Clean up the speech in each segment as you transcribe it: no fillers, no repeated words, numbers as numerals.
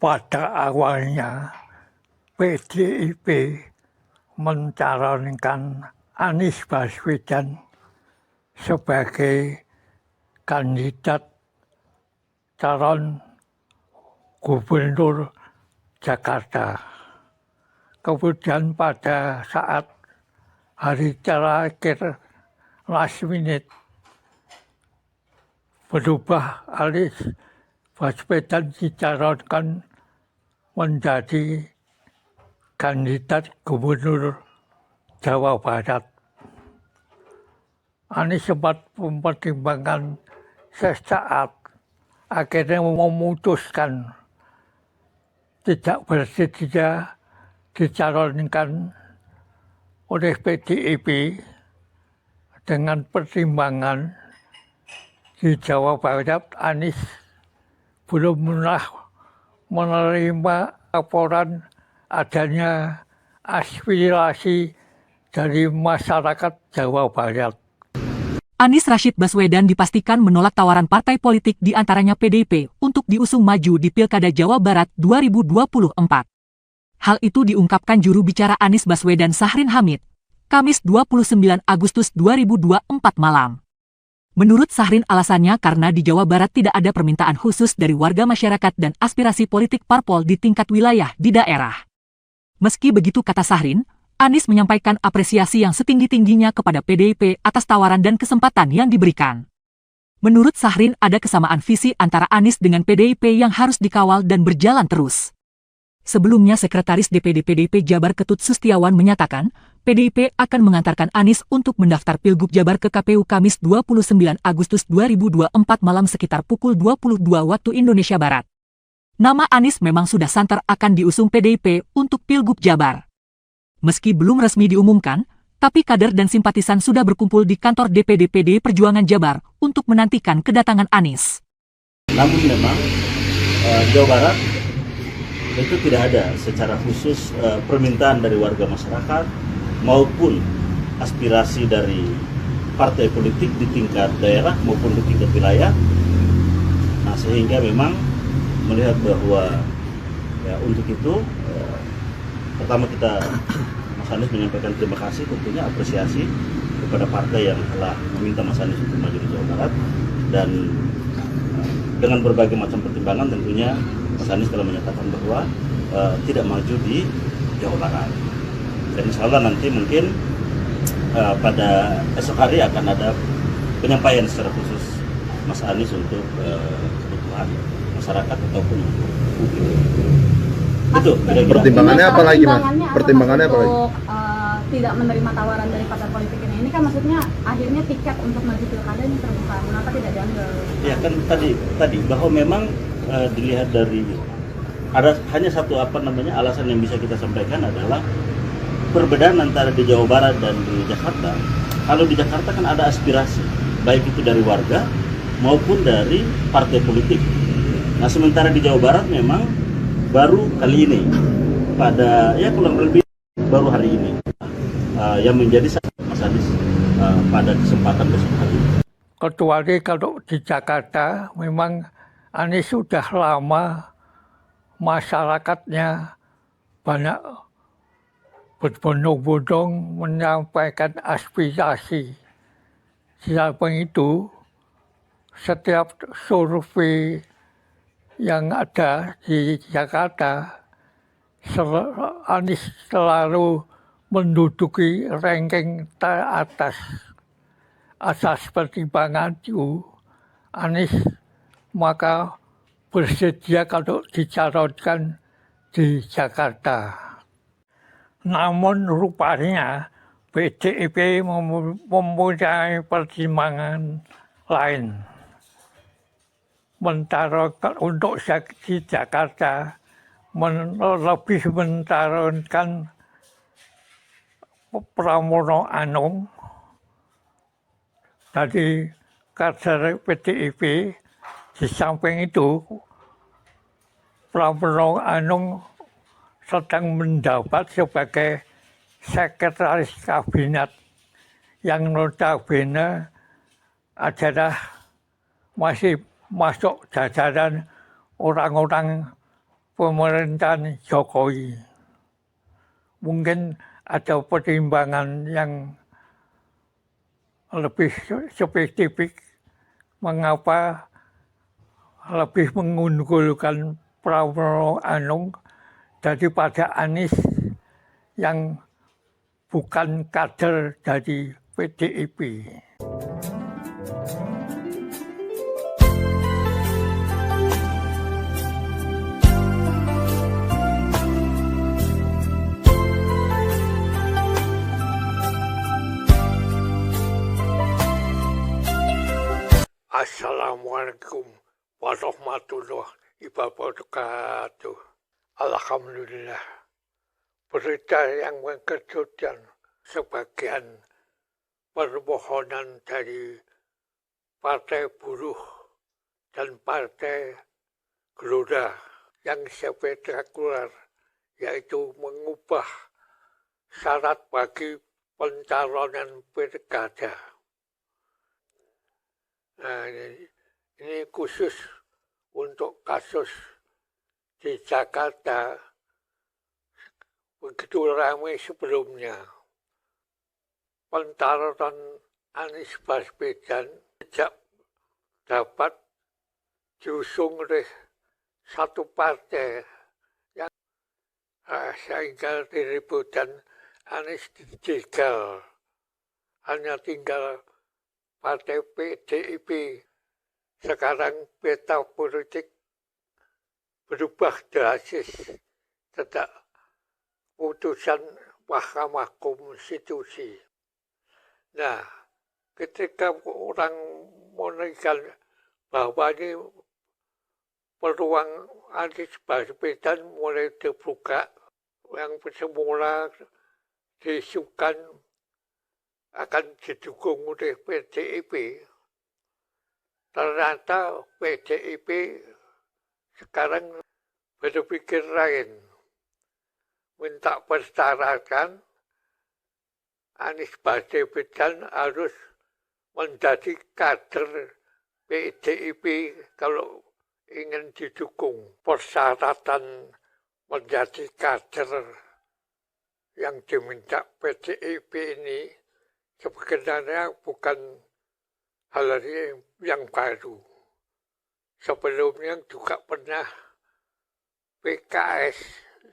pada awalnya PDIP mencalonkan Anies Baswedan sebagai kandidat calon gubernur Jakarta. Kemudian pada saat hari terakhir last minute berubah, Anies Baswedan dicalonkan menjadi kandidat gubernur Jawa Barat. Anies sempat mempertimbangkan sesaat, akhirnya memutuskan tidak bersedia dicalonkan oleh PDIP dengan pertimbangan di Jawa Barat Anies belum pernah menerima laporan adanya aspirasi dari masyarakat Jawa Barat. Anies Rashid Baswedan dipastikan menolak tawaran partai politik di antaranya PDIP untuk diusung maju di Pilkada Jawa Barat 2024. Hal itu diungkapkan juru bicara Anies Baswedan Syahrin Hamid, Kamis 29 Agustus 2024 malam. Menurut Syahrin alasannya karena di Jawa Barat tidak ada permintaan khusus dari warga masyarakat dan aspirasi politik parpol di tingkat wilayah di daerah. Meski begitu kata Syahrin, Anies menyampaikan apresiasi yang setinggi-tingginya kepada PDIP atas tawaran dan kesempatan yang diberikan. Menurut Syahrin ada kesamaan visi antara Anies dengan PDIP yang harus dikawal dan berjalan terus. Sebelumnya Sekretaris DPD PDIP Jabar Ketut Sustiawan menyatakan, PDIP akan mengantarkan Anies untuk mendaftar Pilgub Jabar ke KPU Kamis 29 Agustus 2024 malam sekitar pukul 22 waktu Indonesia Barat. Nama Anies memang sudah santer akan diusung PDIP untuk Pilgub Jabar. Meski belum resmi diumumkan, tapi kader dan simpatisan sudah berkumpul di kantor DPD PDI Perjuangan Jabar untuk menantikan kedatangan Anies. Namun memang Jawa Barat itu tidak ada secara khusus permintaan dari warga masyarakat maupun aspirasi dari partai politik di tingkat daerah maupun di tingkat wilayah. Nah, sehingga memang melihat bahwa ya, untuk itu pertama kita Mas Anies menyampaikan terima kasih, tentunya apresiasi kepada partai yang telah meminta Mas Anies untuk maju di Jawa Barat, dan dengan berbagai macam pertimbangan tentunya Mas Anies telah menyatakan bahwa tidak maju di Jawa Barat. Dan insya Allah nanti mungkin pada esok hari akan ada penyampaian secara khusus Mas Anies untuk kebutuhan masyarakat ataupun publik. Itu kira-kira. Pertimbangannya apa lagi, Mas? Pertimbangannya apa lagi? Tidak menerima tawaran dari partai politik ini kan maksudnya akhirnya tiket untuk maju pilkada ini terbuka, mengapa tidak diambil? Ya kan tadi bahwa memang dilihat dari ada hanya satu alasan yang bisa kita sampaikan adalah perbedaan antara di Jawa Barat dan di Jakarta. Kalau di Jakarta kan ada aspirasi baik itu dari warga maupun dari partai politik. Nah, sementara di Jawa Barat memang baru kali ini pada kurang lebih baru hari ini yang menjadi Mas Anies pada kesempatan besok hari ini. Kecuali kalau di Jakarta memang Anies sudah lama masyarakatnya banyak berbondong-bondong menyampaikan aspirasi. Di samping itu, setiap survei yang ada di Jakarta, Anies selalu menduduki ranking teratas. Atas pertimbangan itu, Anies maka bersedia kalau dicalonkan di Jakarta. Namun rupanya PDIP mempunyai pertimbangan lain. Mencalonkan untuk di Jakarta lebih mencalonkan Pramono Anung dari kader PDIP. Di samping itu, Pramono Anung sedang menjabat sebagai sekretaris kabinet yang notabene adalah masih masuk jajaran orang-orang pemerintahan Jokowi. Mungkin ada pertimbangan yang lebih spesifik mengapa lebih mengunggulkan Pramono Anung daripada Anies yang bukan kader dari PDIP. Assalamualaikum warahmatullahi wabarakatuh. Alhamdulillah. Berita yang mengejutkan, sebagian permohonan dari Partai Buruh dan Partai Gelora yang spektakuler, yaitu mengubah syarat bagi pencalonan pilkada. Nah, ini khusus untuk kasus di Jakarta, begitu ramai sebelumnya. Pencalonan Anies Baswedan tidak dapat diusung oleh satu partai yang sehingga diributkan Anies dijegal. Hanya tinggal Partai PDIP. Sekarang peta politik berubah drastis sejak putusan Mahkamah Konstitusi. Nah, ketika orang menunjukkan bahwa ini peluang Anies Baswedan mulai terbuka, yang semula diisukan akan didukung oleh PDIP. Ternyata PDIP sekarang berpikir lain, minta persyaratan Anies Baswedan harus menjadi kader PDIP kalau ingin didukung. Persyaratan menjadi kader yang diminta PDIP ini sebenarnya bukan hal yang baru. Sebelumnya juga pernah PKS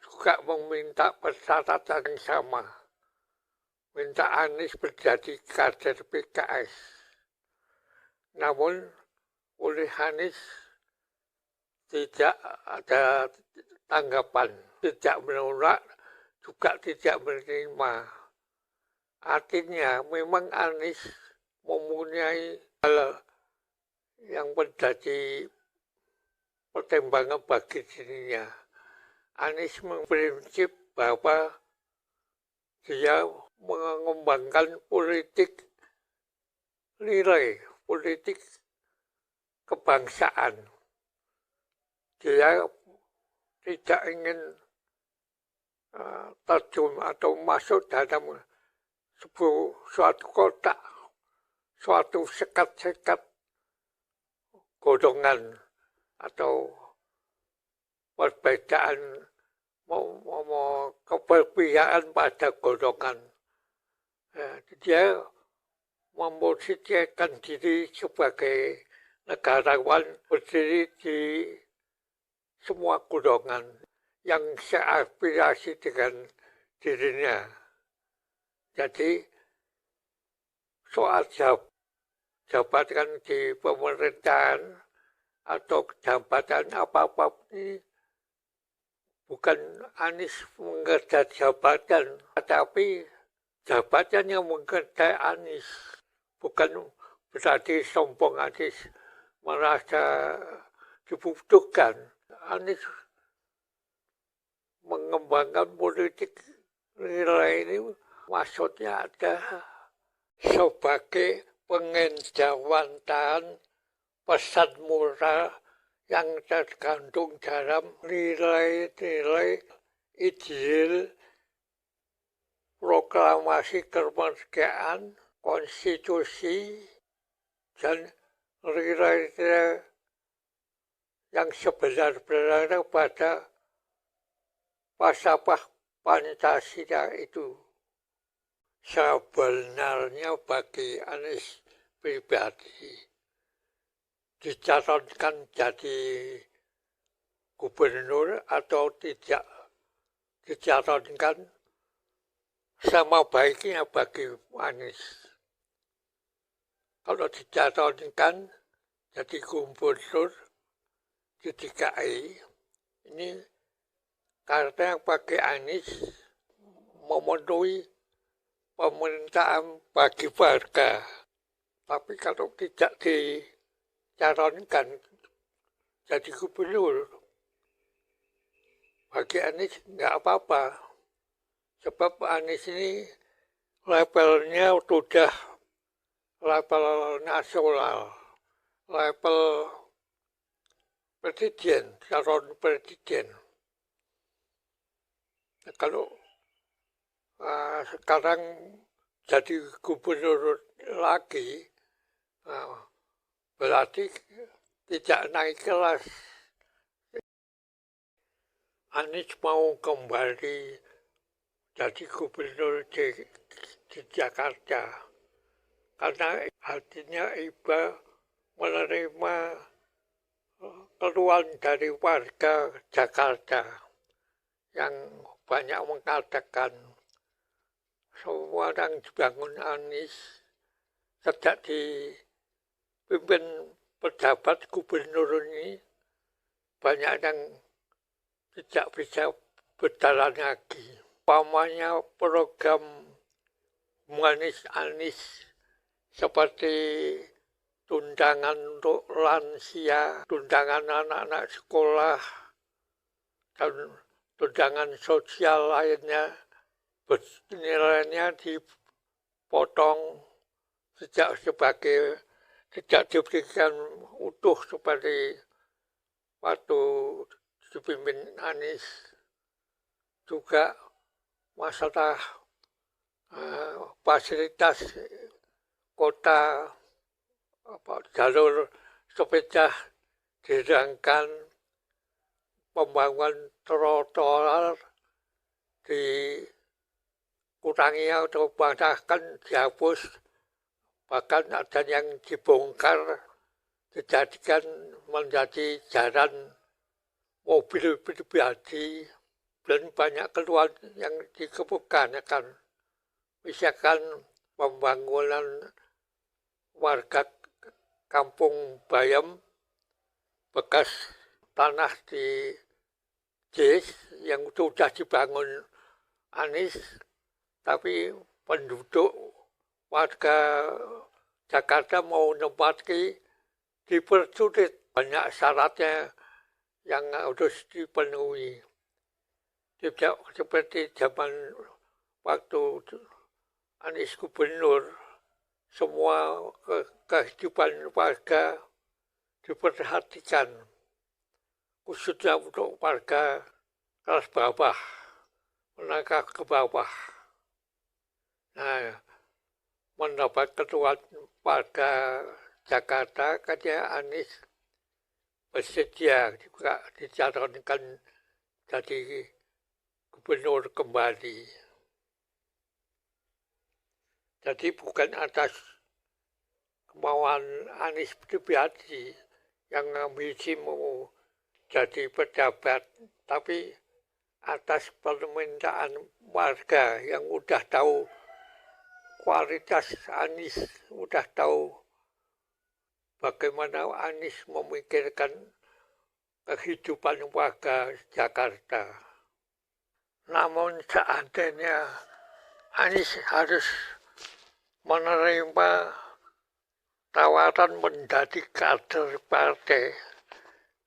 juga meminta persyaratan yang sama. Minta Anies menjadi kader PKS. Namun oleh Anies tidak ada tanggapan, tidak menolak, juga tidak menerima. Artinya memang Anies mempunyai hal yang menjadi pertimbangan bagi dirinya. Anies berprinsip bahwa dia mengembangkan politik nilai, politik kebangsaan. Dia tidak ingin terjun atau masuk dalam suatu kotak, suatu sekat-sekat golongan atau perbedaan keberpihakan pada golongan. Dia memposisikan diri sebagai negarawan berdiri di semua golongan yang seaspirasi dengan dirinya. Jadi soal jabatan di pemerintahan atau jabatan apa-apa ini bukan Anies mengerja jabatan, tetapi jabatan yang mengerja Anies. Bukan berarti sombong Anies merasa dibutuhkan. Anies mengembangkan politik nilai ini maksudnya adalah sebagai pengejawantahun pesan moral yang terkandung dalam nilai-nilai ideal proklamasi kemerdekaan, konstitusi, dan nilai-nilai yang sebenar-benarnya pada falsafah Pancasila itu sebenarnya bagi Anies pribadi dicalonkan jadi gubernur atau tidak dicalonkan sama baiknya bagi Anies. Kalau dicalonkan jadi gubernur di DKI, ini karena bagi Anies memenuhi pemerintahan bagi warga. Tapi kalau tidak dicalonkan jadi gubernur, bagi Anies nggak apa-apa. Sebab Anies ini levelnya sudah level nasional, level presiden, calon presiden. Nah, kalau sekarang jadi gubernur lagi, berarti tidak naik kelas. Anies mau kembali jadi gubernur di Jakarta karena artinya iba menerima keluhan dari warga Jakarta yang banyak mengatakan semua yang dibangun Anies sejak dipimpin pejabat gubernur ini banyak yang tidak bisa berjalan lagi. Umpamanya program Manis Anies seperti tunjangan untuk lansia, tunjangan anak-anak sekolah, dan tunjangan sosial lainnya, nilainya dipotong tidak diberikan utuh seperti waktu dipimpin Anies. Juga masalah fasilitas kota, jalur sepeda dihilangkan, pembangunan trotoar dikurangi atau bahkan dihapus, bahkan ada yang dibongkar dijadikan menjadi jalan mobil pribadi, dan banyak keluhan yang dikemukakan. Misalkan pembangunan warga Kampung Bayam bekas tanah di JIS yang sudah dibangun Anies, tapi penduduk warga Jakarta mau menempati dipersulit, banyak syaratnya yang harus dipenuhi. Tidak seperti zaman waktu Anies gubernur, semua kehidupan warga diperhatikan, khususnya untuk warga kelas bawah, menengah ke bawah. Nah, mendapat keluhan warga Jakarta, katanya Anies bersedia juga dicalonkan jadi gubernur kembali. Jadi bukan atas kemauan Anies pribadi yang ambisi mau jadi pejabat, tapi atas permintaan warga yang udah tahu kualitas Anies, udah tahu bagaimana Anies memikirkan kehidupan warga Jakarta. Namun seandainya Anies harus menerima tawaran menjadi kader partai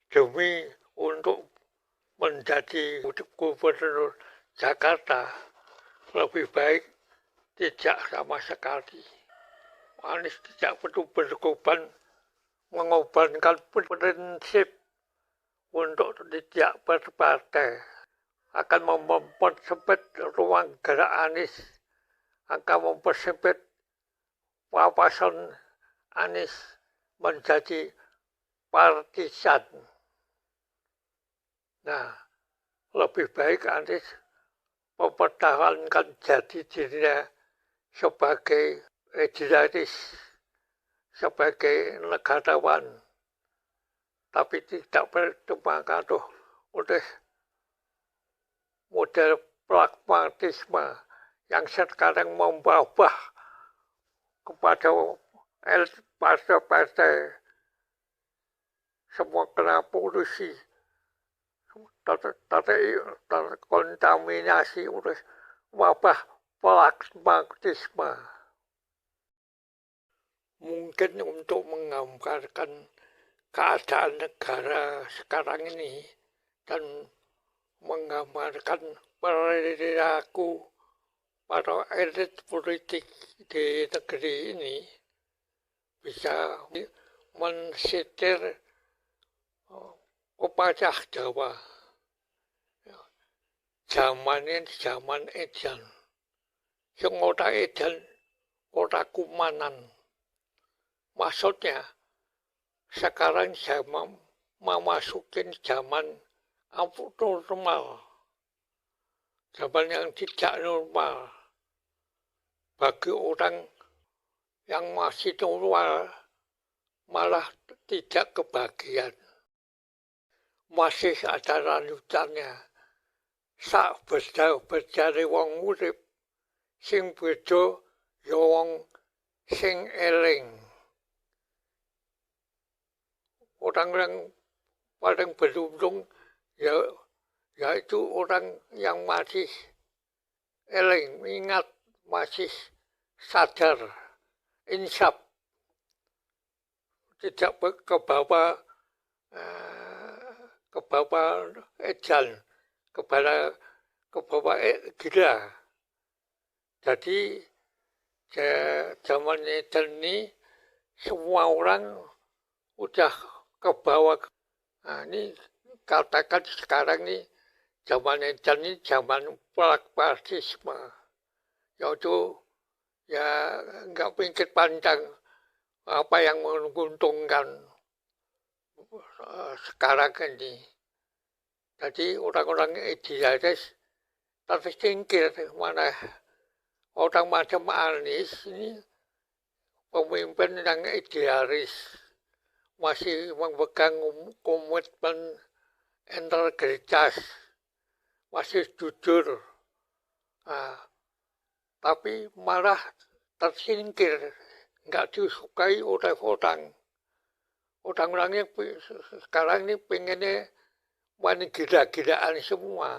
demi untuk menjadi gubernur Jakarta, lebih baik tidak sama sekali. Anies tidak perlu berkorban, mengorbankan prinsip untuk tidak berpartai, akan mempersempit ruang gerak Anies, akan mempersempit wawasan Anies menjadi partisan. Nah, lebih baik Anies mempertahankan jati dirinya sebagai idealis, sebagai negarawan, tapi tidak berpengaruh oleh model pragmatisme yang sekarang membabah kepada elit partai-partai, semua kena polusi, terkontaminasi oleh wabah pragmatisme. Mungkin untuk menggambarkan keadaan negara sekarang ini dan menggambarkan perilaku para elit politik di negeri ini, bisa mensitir pepatah Jawa. Zaman ini zaman edan. Yang ora edan, ora kumanan. Maksudnya, sekarang zaman memasukin zaman abnormal. Zaman yang tidak normal. Bagi orang yang masih normal, malah tidak kebahagiaan. Masih ada lanjutannya. Sak berjari wong urip, sing beda ya wong sing eling. Orang yang paling beruntung yaitu orang yang masih eling, ingat, masih sadar, insaf, tidak ke bawah edan, ke bawah gila. Jadi zaman ini semua orang udah ke bawah. Nah, ini katakan sekarang ini zaman ini zaman pragmatisme, yaitu ya nggak pikir panjang apa yang menguntungkan sekarang ini. Jadi orang-orang idealis tersingkir, mana orang macam Anies ini pemimpin yang idealis, masih memegang komitmen integritas, masih jujur, tapi malah tersingkir, nggak disukai oleh orang. Orang-orang yang sekarang ini pengennya main gila-gilaan semua.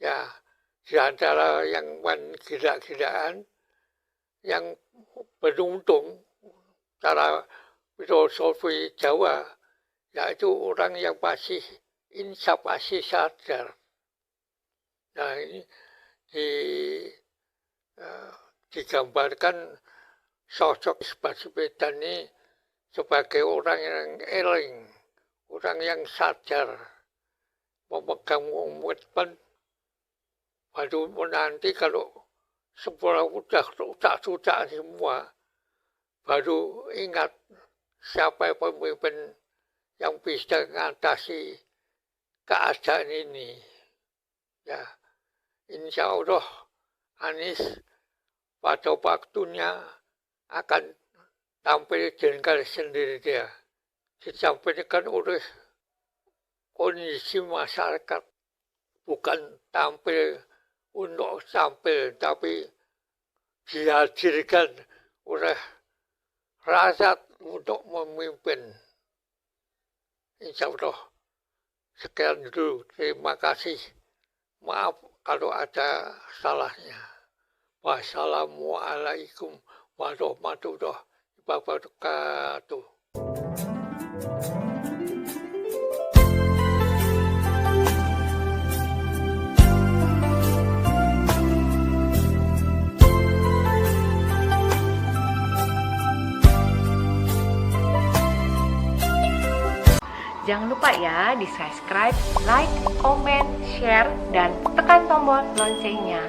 Ya, di antara yang main gila-gilaan, yang beruntung cara filosofi Jawa, yaitu orang yang masih insaf, masih sadar. Nah, ini digambarkan sosok Baswedan ini sebagai orang yang eling, orang yang sadar, memegang komitmen. Baru nanti kalau semua sudah rusak semua, baru ingat siapa pemimpin yang bisa mengatasi keadaan ini. Ya, insya Allah Anies pada waktunya akan tampil dengan sendiri dia. Disampaikan oleh kondisi masyarakat, bukan tampil untuk tampil, tapi dihadirkan oleh rakyat untuk memimpin. Insya Allah. Sekian dulu. Terima kasih. Maaf kalau ada salahnya. Wassalamualaikum warahmatullahi wabarakatuh. Jangan lupa ya di subscribe, like, comment, share, dan tekan tombol loncengnya.